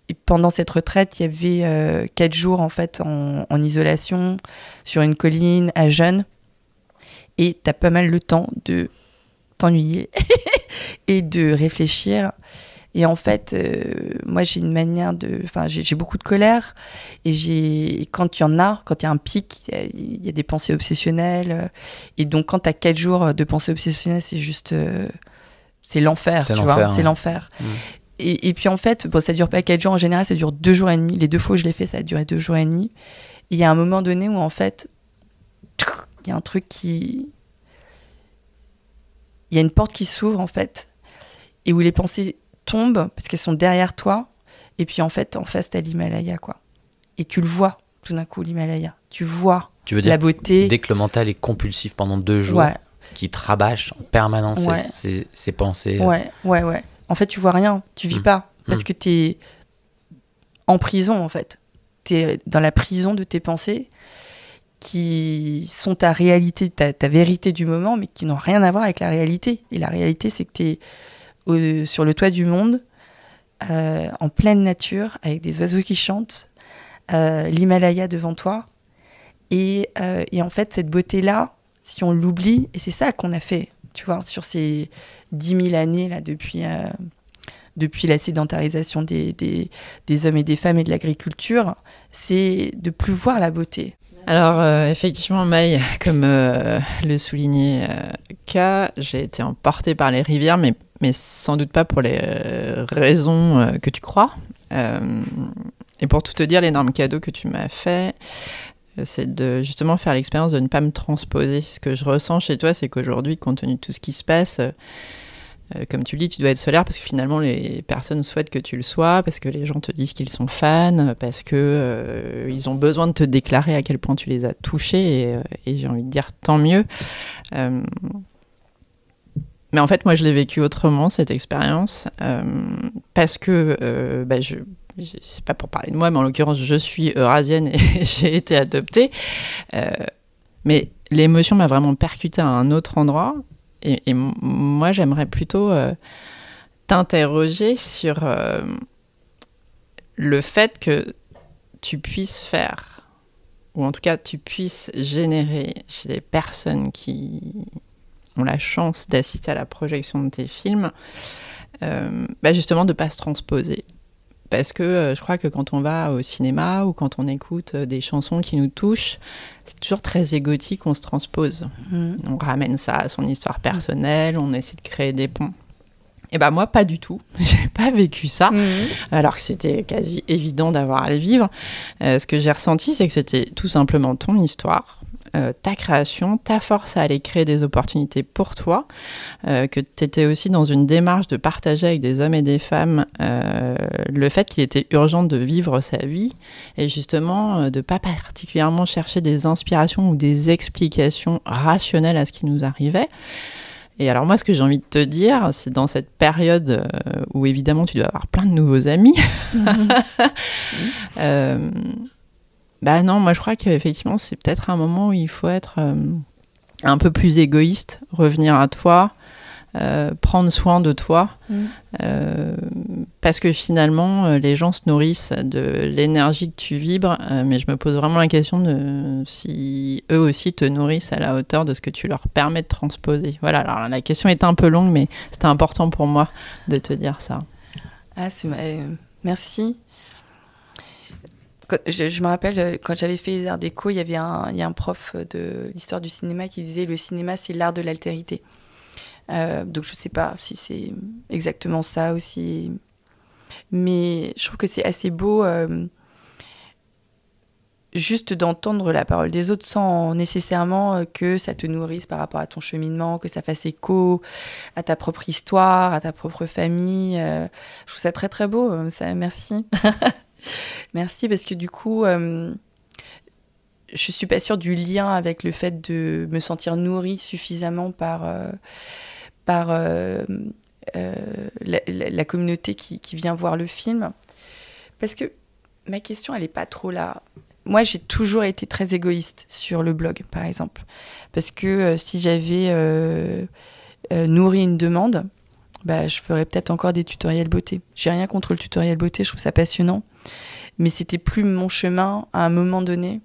Et pendant cette retraite, il y avait 4 jours en fait en isolation sur une colline à jeûne, et t'as pas mal le temps de t'ennuyer et de réfléchir. Et en fait, moi j'ai une manière j'ai beaucoup de colère, et quand il y a un pic, il y a des pensées obsessionnelles, et donc quand t'as 4 jours de pensées obsessionnelles, c'est juste c'est l'enfer, tu vois, c'est l'enfer. Et puis en fait, bon, ça dure pas 4 jours, en général ça dure 2 jours et demi. Les 2 fois où je l'ai fait, ça a duré 2 jours et demi. Et il y a un moment donné où en fait, il y a un truc il y a une porte qui s'ouvre en fait, et où les pensées tombent parce qu'elles sont derrière toi. Et puis en fait, en face, t'as l'Himalaya, quoi. Et tu le vois tout d'un coup, l'Himalaya. Tu vois la beauté. Dès que le mental est compulsif pendant 2 jours, qui te rabâche en permanence ses pensées. Ouais. En fait, tu vois rien, tu vis pas, parce que t'es en prison, en fait. T'es dans la prison de tes pensées, qui sont ta réalité, ta vérité du moment, mais qui n'ont rien à voir avec la réalité. Et la réalité, c'est que t'es sur le toit du monde, en pleine nature, avec des oiseaux qui chantent, l'Himalaya devant toi. Et en fait, cette beauté-là, si on l'oublie, et c'est ça qu'on a fait, tu vois, sur ces 10 000 années, là, depuis la sédentarisation des hommes et des femmes et de l'agriculture, c'est de plus voir la beauté. Alors, effectivement, Maï, comme le soulignait K, j'ai été emportée par les rivières, mais sans doute pas pour les raisons que tu crois. Et pour tout te dire, l'énorme cadeau que tu m'as fait, c'est de justement faire l'expérience de ne pas me transposer. Ce que je ressens chez toi, c'est qu'aujourd'hui, compte tenu de tout ce qui se passe, comme tu le dis, tu dois être solaire parce que finalement les personnes souhaitent que tu le sois, parce que les gens te disent qu'ils sont fans, parce que ils ont besoin de te déclarer à quel point tu les as touchés, et j'ai envie de dire tant mieux. Mais en fait, moi, je l'ai vécu autrement, cette expérience, parce que c'est pas pour parler de moi, mais en l'occurrence, je suis eurasienne et j'ai été adoptée. Mais l'émotion m'a vraiment percutée à un autre endroit. Et moi, j'aimerais plutôt t'interroger sur le fait que tu puisses faire, ou en tout cas, tu puisses générer chez les personnes qui ont la chance d'assister à la projection de tes films, justement, de ne pas se transposer. Parce que je crois que quand on va au cinéma ou quand on écoute des chansons qui nous touchent, c'est toujours très égotique, on se transpose. On ramène ça à son histoire personnelle, on essaie de créer des ponts. Et ben moi, pas du tout. J'ai pas vécu ça, alors que c'était quasi évident d'avoir à le vivre. Ce que j'ai ressenti, c'est que c'était tout simplement ton histoire, ta création, ta force à aller créer des opportunités pour toi, que tu étais aussi dans une démarche de partager avec des hommes et des femmes le fait qu'il était urgent de vivre sa vie, et justement de pas particulièrement chercher des inspirations ou des explications rationnelles à ce qui nous arrivait. Et alors moi, ce que j'ai envie de te dire, c'est dans cette période où évidemment tu dois avoir plein de nouveaux amis, non, moi je crois qu'effectivement c'est peut-être un moment où il faut être un peu plus égoïste, revenir à toi, prendre soin de toi, parce que finalement les gens se nourrissent de l'énergie que tu vibres, mais je me pose vraiment la question de si eux aussi te nourrissent à la hauteur de ce que tu leur permets de transposer. Voilà, alors la question est un peu longue, mais c'était important pour moi de te dire ça. Merci. Je me rappelle, quand j'avais fait les arts déco, il y a un prof de l'histoire du cinéma qui disait « Le cinéma, c'est l'art de l'altérité ». Donc je ne sais pas si c'est exactement ça aussi. Mais je trouve que c'est assez beau juste d'entendre la parole des autres sans nécessairement que ça te nourrisse par rapport à ton cheminement, que ça fasse écho à ta propre histoire, à ta propre famille. Je trouve ça très très beau, ça, merci. Merci, parce que du coup, je suis pas sûre du lien avec le fait de me sentir nourrie suffisamment par la communauté qui vient voir le film. Parce que ma question, elle est pas trop là. Moi, j'ai toujours été très égoïste sur le blog, par exemple. Parce que si j'avais nourri une demande, je ferais peut-être encore des tutoriels beauté. J'ai rien contre le tutoriel beauté, je trouve ça passionnant. Mais c'était plus mon chemin à un moment donné.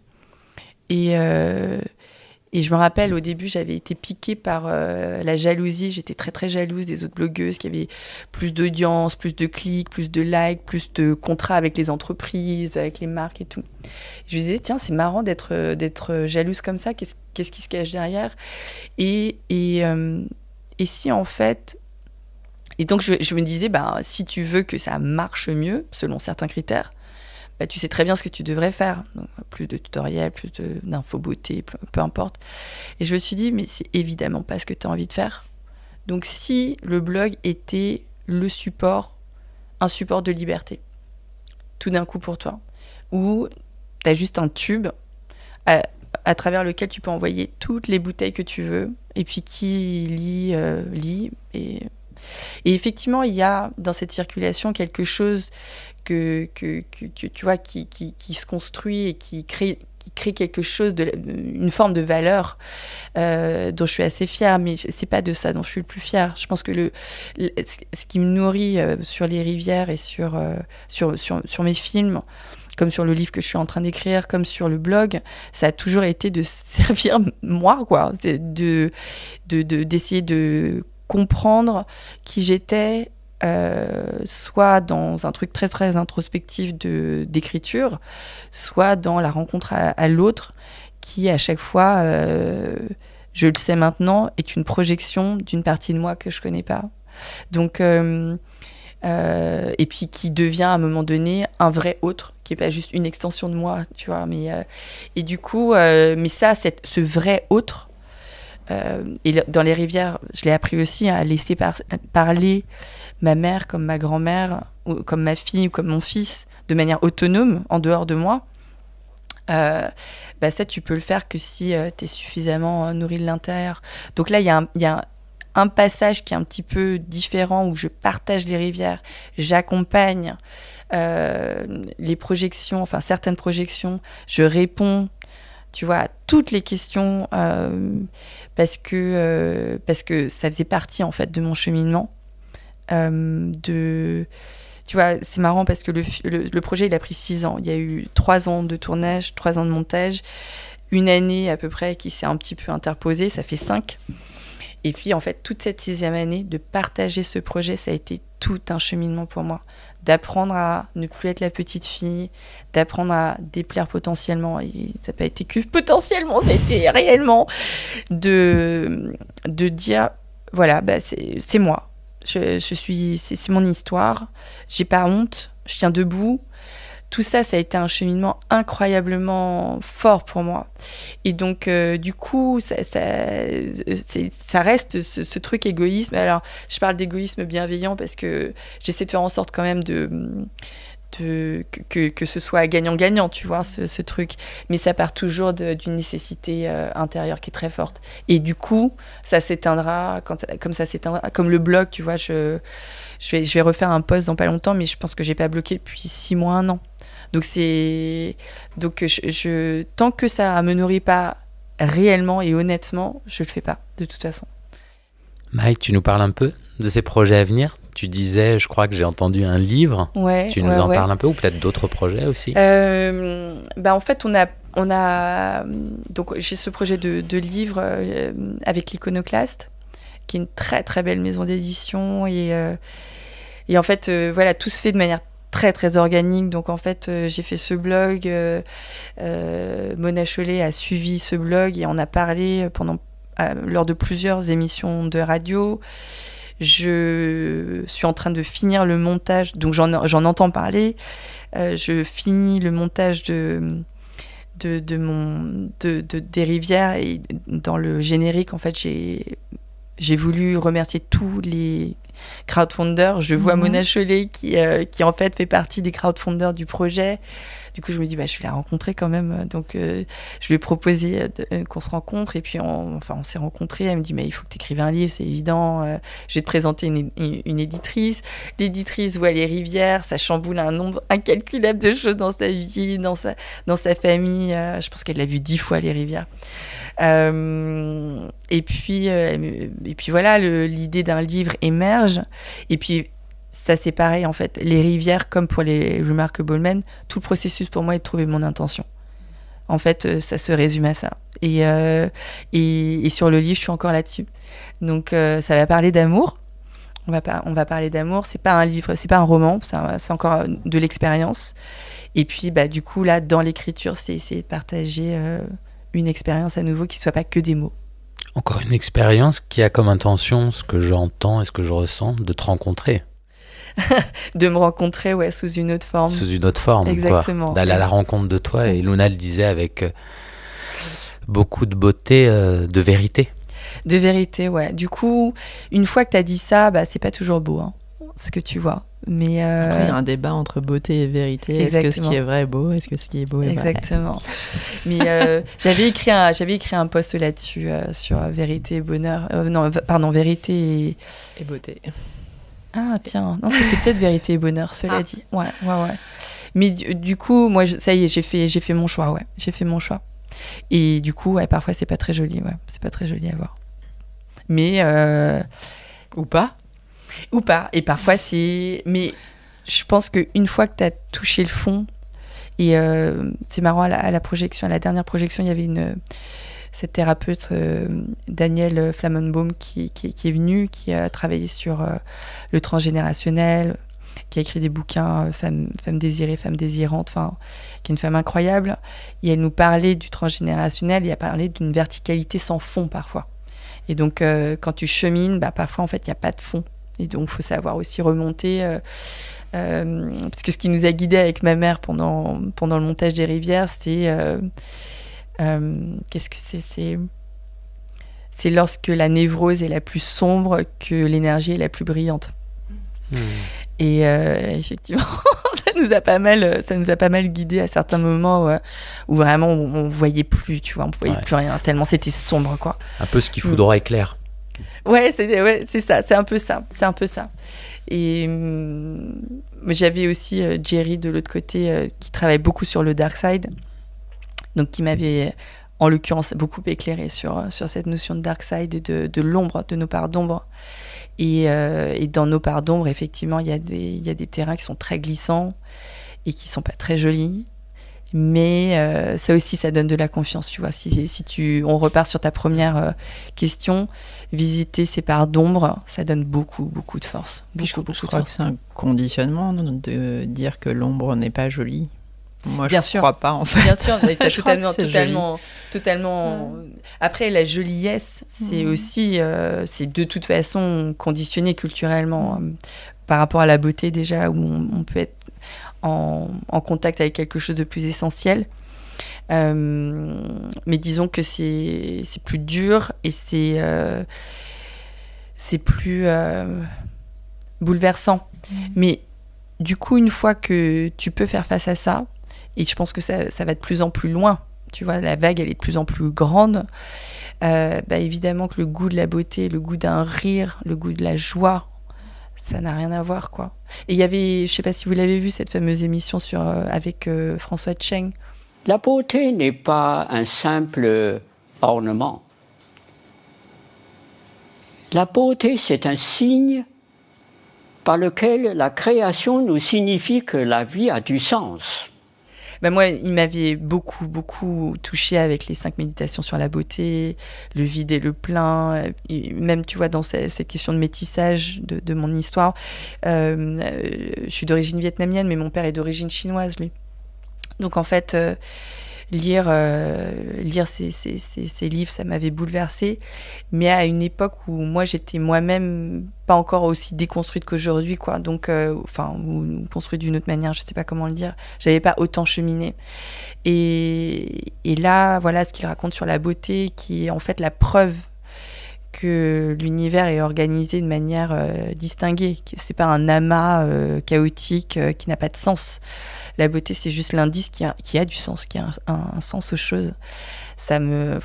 Et je me rappelle, au début, j'avais été piquée par la jalousie. J'étais très, très jalouse des autres blogueuses qui avaient plus d'audience, plus de clics, plus de likes, plus de contrats avec les entreprises, avec les marques et tout. Je me disais, tiens, c'est marrant d'être jalouse comme ça. Qu'est-ce qui se cache derrière ? Et si, en fait... Et donc, je me disais, si tu veux que ça marche mieux, selon certains critères, tu sais très bien ce que tu devrais faire. Donc, plus de tutoriels, plus d'infos beauté, peu importe. Et je me suis dit, mais c'est évidemment pas ce que tu as envie de faire. Donc, si le blog était un support de liberté, tout d'un coup pour toi, où tu as juste un tube à travers lequel tu peux envoyer toutes les bouteilles que tu veux, et puis qui lit. Et effectivement, il y a dans cette circulation quelque chose que tu vois qui se construit et qui crée quelque chose, une forme de valeur dont je suis assez fière, mais c'est pas de ça dont je suis le plus fière. Je pense que ce qui me nourrit sur les rivières et sur mes films, comme sur le livre que je suis en train d'écrire, comme sur le blog, ça a toujours été de servir moi, quoi, d'essayer de comprendre qui j'étais, soit dans un truc très très introspectif d'écriture, soit dans la rencontre à l'autre qui à chaque fois, je le sais maintenant, est une projection d'une partie de moi que je connais pas. Donc et puis qui devient à un moment donné un vrai autre, qui est pas juste une extension de moi, tu vois, mais et du coup mais ça, ce vrai autre, et dans les rivières, je l'ai appris aussi à laisser parler ma mère comme ma grand-mère, ou comme ma fille ou comme mon fils, de manière autonome, en dehors de moi. Ça, tu peux le faire que si tu es suffisamment nourri de l'intérieur. Donc là, il y a un passage qui est un petit peu différent, où je partage les rivières, j'accompagne les projections, enfin certaines projections, je réponds, tu vois, à toutes les questions, parce que ça faisait partie en fait de mon cheminement. Tu vois, c'est marrant parce que le projet, il a pris 6 ans. Il y a eu 3 ans de tournage, 3 ans de montage, 1 année à peu près qui s'est un petit peu interposée, ça fait 5. Et puis en fait, toute cette 6e année, de partager ce projet, ça a été tout un cheminement pour moi. D'apprendre à ne plus être la petite fille, d'apprendre à déplaire potentiellement, et ça n'a pas été que potentiellement, ça a été réellement, de dire, voilà, c'est moi. C'est mon histoire, j'ai pas honte, je tiens debout. Tout ça, ça a été un cheminement incroyablement fort pour moi. Et donc, du coup, ça reste ce truc égoïsme. Alors, je parle d'égoïsme bienveillant parce que j'essaie de faire en sorte quand même que ce soit gagnant-gagnant, tu vois, ce truc. Mais ça part toujours d'une nécessité intérieure qui est très forte. Et du coup, ça s'éteindra, comme le blog, tu vois, je vais refaire un post dans pas longtemps, mais je pense que j'ai pas bloqué depuis 6 mois, 1 an. Donc tant que ça me nourrit pas réellement et honnêtement, je le fais pas, de toute façon. Maï, tu nous parles un peu de ces projets à venir ? Tu disais, je crois que j'ai entendu un livre. Ouais, tu nous en parles un peu, ou peut-être d'autres projets aussi ? En fait, on a donc j'ai ce projet de livre avec l'Iconoclaste, qui est une très très belle maison d'édition, et en fait voilà, tout se fait de manière très très organique. Donc en fait, j'ai fait ce blog, Mona Chollet a suivi ce blog et on a parlé lors de plusieurs émissions de radio. Je suis en train de finir le montage, donc j'en entends parler. Je finis le montage de des rivières, et dans le générique, en fait, j'ai voulu remercier tous les crowdfunders. Je vois Mona Chollet qui en fait fait partie des crowdfunders du projet. Du coup, je me dis, je vais la rencontrer quand même. Donc, je lui ai proposé qu'on se rencontre. Et puis, on s'est rencontrés. Elle me dit, mais il faut que tu écrives un livre, c'est évident. Je vais te présenter une éditrice. L'éditrice voit les rivières. Ça chamboule un nombre incalculable de choses dans sa vie, dans sa famille. Je pense qu'elle l'a vu 10 fois, les rivières. Et puis voilà, l'idée d'un livre émerge. Et puis, ça, c'est pareil, en fait. Les rivières, comme pour les Remarkable Men, tout le processus, pour moi, est de trouver mon intention. En fait, ça se résume à ça. Et sur le livre, je suis encore là-dessus. Donc, ça va parler d'amour. On va parler d'amour. C'est pas un livre, c'est pas un roman. C'est encore de l'expérience. Et puis, du coup, là, dans l'écriture, c'est essayer de partager une expérience à nouveau qui ne soit pas que des mots. Encore une expérience qui a comme intention, ce que j'entends et ce que je ressens, de te rencontrer. De me rencontrer, sous une autre forme. Sous une autre forme, exactement. D'aller à la rencontre de toi. Et Luna le disait avec beaucoup de beauté, de vérité. De vérité, ouais. Du coup, une fois que tu as dit ça, c'est pas toujours beau, ce que tu vois. Mais Après, il y a un débat entre beauté et vérité. Exactement. Est-ce que ce qui est vrai est beau? Est-ce que ce qui est beau est vrai? Exactement. Mais j'avais écrit un post là-dessus, sur vérité et bonheur. Vérité et beauté. Ah tiens, non, c'était peut-être vérité et bonheur, cela dit. Ouais. Mais du coup, moi, ça y est, j'ai fait mon choix, J'ai fait mon choix. Et du coup, parfois, c'est pas très joli, C'est pas très joli à voir. Mais... Ou pas. Et parfois, c'est... Mais je pense qu'une fois que tu as touché le fond, et c'est marrant, à la projection, à la dernière projection, il y avait cette thérapeute Danielle Flammenbaum qui est venue, qui a travaillé sur le transgénérationnel, qui a écrit des bouquins, Femmes désirées, Femmes désirantes, qui est une femme incroyable. Et elle nous parlait du transgénérationnel et elle parlait d'une verticalité sans fond parfois. Et donc, quand tu chemines, parfois, en fait, il n'y a pas de fond. Et donc, il faut savoir aussi remonter... parce que ce qui nous a guidés avec ma mère pendant le montage des rivières, c'est... qu'est-ce que c'est lorsque la névrose est la plus sombre que l'énergie est la plus brillante. Et effectivement, ça nous a pas mal guidés à certains moments où vraiment on voyait plus, tu vois, on voyait plus rien, tellement c'était sombre, quoi. Un peu ce qui foudroie éclair. C'est ça, c'est un peu ça. Et j'avais aussi Jerry de l'autre côté qui travaille beaucoup sur le dark side, donc qui m'avait en l'occurrence beaucoup éclairé sur cette notion de dark side, de l'ombre, de nos parts d'ombre. Et dans nos parts d'ombre, effectivement, il y a des terrains qui sont très glissants et qui sont pas très jolis. Mais ça aussi, ça donne de la confiance, tu vois. On repart sur ta première question, visiter ces parts d'ombre, ça donne beaucoup, beaucoup de force. Je crois que c'est un conditionnement de dire que l'ombre n'est pas jolie. Moi, je ne crois pas, en fait. Bien sûr, totalement. Après, la joliesse, c'est aussi, c'est de toute façon conditionné culturellement par rapport à la beauté déjà, où on peut être en contact avec quelque chose de plus essentiel. Mais disons que c'est plus dur et c'est plus bouleversant. Mais du coup, une fois que tu peux faire face à ça, et je pense que ça va de plus en plus loin, tu vois, la vague, elle est de plus en plus grande, évidemment que le goût de la beauté, le goût d'un rire, le goût de la joie, ça n'a rien à voir, quoi. Et il y avait, je sais pas si vous l'avez vu, cette fameuse émission avec François Cheng. La beauté n'est pas un simple ornement. La beauté, c'est un signe par lequel la création nous signifie que la vie a du sens. Moi, il m'avait beaucoup, beaucoup touchée avec les 5 méditations sur la beauté, le vide et le plein, et même, tu vois, dans cette question de métissage de mon histoire. Je suis d'origine vietnamienne, mais mon père est d'origine chinoise, lui. Donc, en fait, lire ces livres, ça m'avait bouleversée. Mais à une époque où moi, j'étais moi-même pas encore aussi déconstruite qu'aujourd'hui, quoi. Donc, ou construite d'une autre manière, je sais pas comment le dire. J'avais pas autant cheminé. Et là, voilà ce qu'il raconte sur la beauté, qui est en fait la preuve que l'univers est organisé de manière distinguée. C'est pas un amas chaotique qui n'a pas de sens. La beauté, c'est juste l'indice qui a du sens, qui a un sens aux choses. Ça me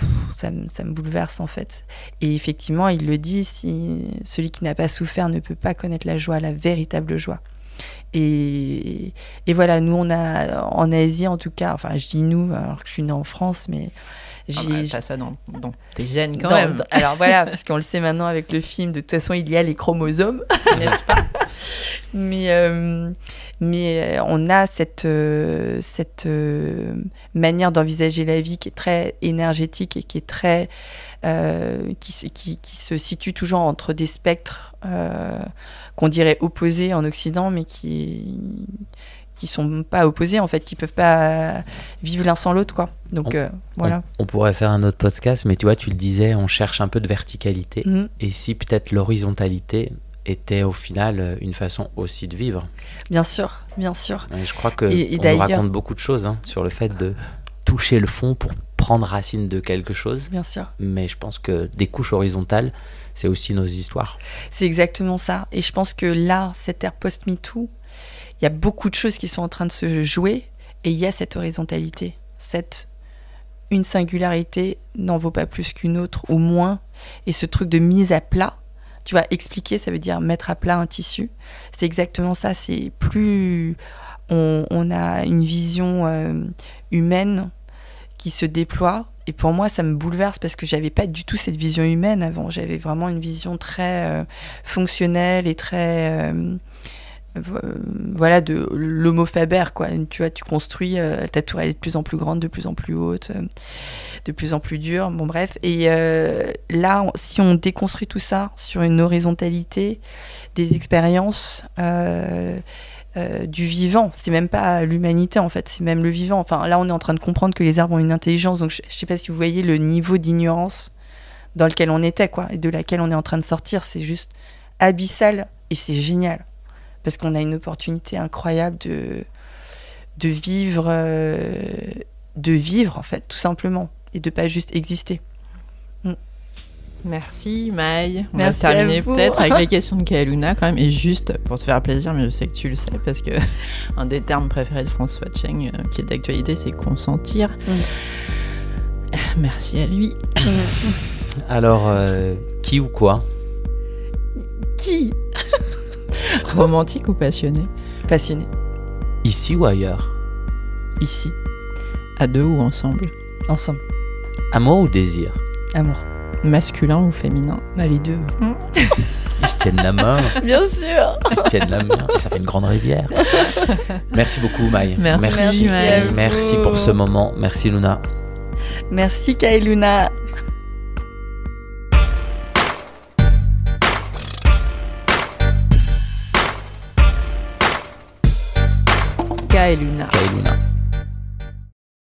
bouleverse, en fait. Et effectivement, il le dit, celui qui n'a pas souffert ne peut pas connaître la joie, la véritable joie. Et voilà, nous, on a, en Asie, en tout cas, enfin, je dis nous, alors que je suis née en France, mais... T'as ça dans tes gènes quand même. Alors voilà, parce qu'on le sait maintenant avec le film, de toute façon, il y a les chromosomes, n'est-ce pas? Mais on a cette manière d'envisager la vie qui est très énergétique et qui est très qui se situe toujours entre des spectres qu'on dirait opposés en Occident, mais qui sont pas opposés, en fait, qui peuvent pas vivre l'un sans l'autre, quoi. Donc voilà. On pourrait faire un autre podcast, mais tu vois, tu le disais, on cherche un peu de verticalité. Et si peut-être l'horizontalité était au final une façon aussi de vivre. Bien sûr, bien sûr. Et je crois qu'on nous raconte beaucoup de choses sur le fait de toucher le fond pour prendre racine de quelque chose. Bien sûr. Mais je pense que des couches horizontales, c'est aussi nos histoires. C'est exactement ça. Et je pense que là, cette ère post-MeToo, il y a beaucoup de choses qui sont en train de se jouer et il y a cette horizontalité. Une singularité n'en vaut pas plus qu'une autre ou moins. Et ce truc de mise à plat, tu vois, expliquer, ça veut dire mettre à plat un tissu. C'est exactement ça. C'est plus on a une vision humaine qui se déploie. Et pour moi, ça me bouleverse parce que j'avais pas du tout cette vision humaine avant. J'avais vraiment une vision très fonctionnelle et très... voilà, de l'homo faber, quoi. Tu vois, tu construis, ta tour, elle est de plus en plus grande, de plus en plus haute, de plus en plus dure, bon bref. Et là, si on déconstruit tout ça sur une horizontalité, des expériences du vivant, c'est même pas l'humanité, en fait, c'est même le vivant. Enfin, là, on est en train de comprendre que les arbres ont une intelligence, donc je sais pas si vous voyez le niveau d'ignorance dans lequel on était, quoi, et de laquelle on est en train de sortir, c'est juste abyssal, et c'est génial. Parce qu'on a une opportunité incroyable de vivre, en fait, tout simplement, et de pas juste exister. Merci Maï. On Merci va terminer peut-être avec les questions de Kaeluna quand même, et juste pour te faire plaisir, mais je sais que tu le sais, parce que un des termes préférés de François Cheng, qui est d'actualité, c'est consentir. Merci à lui. Alors, qui ou quoi? Qui? Romantique ou passionné? Passionné. Ici ou ailleurs? Ici. À deux ou ensemble? Ensemble. Amour ou désir? Amour. Masculin ou féminin? Les deux. Ils se tiennent la main. Bien sûr. Ils se tiennent la main et ça fait une grande rivière. Merci beaucoup Maï. Merci Maï. Merci pour ce moment. Merci Luna. Merci Kaeluna. Kaeluna. Kaeluna.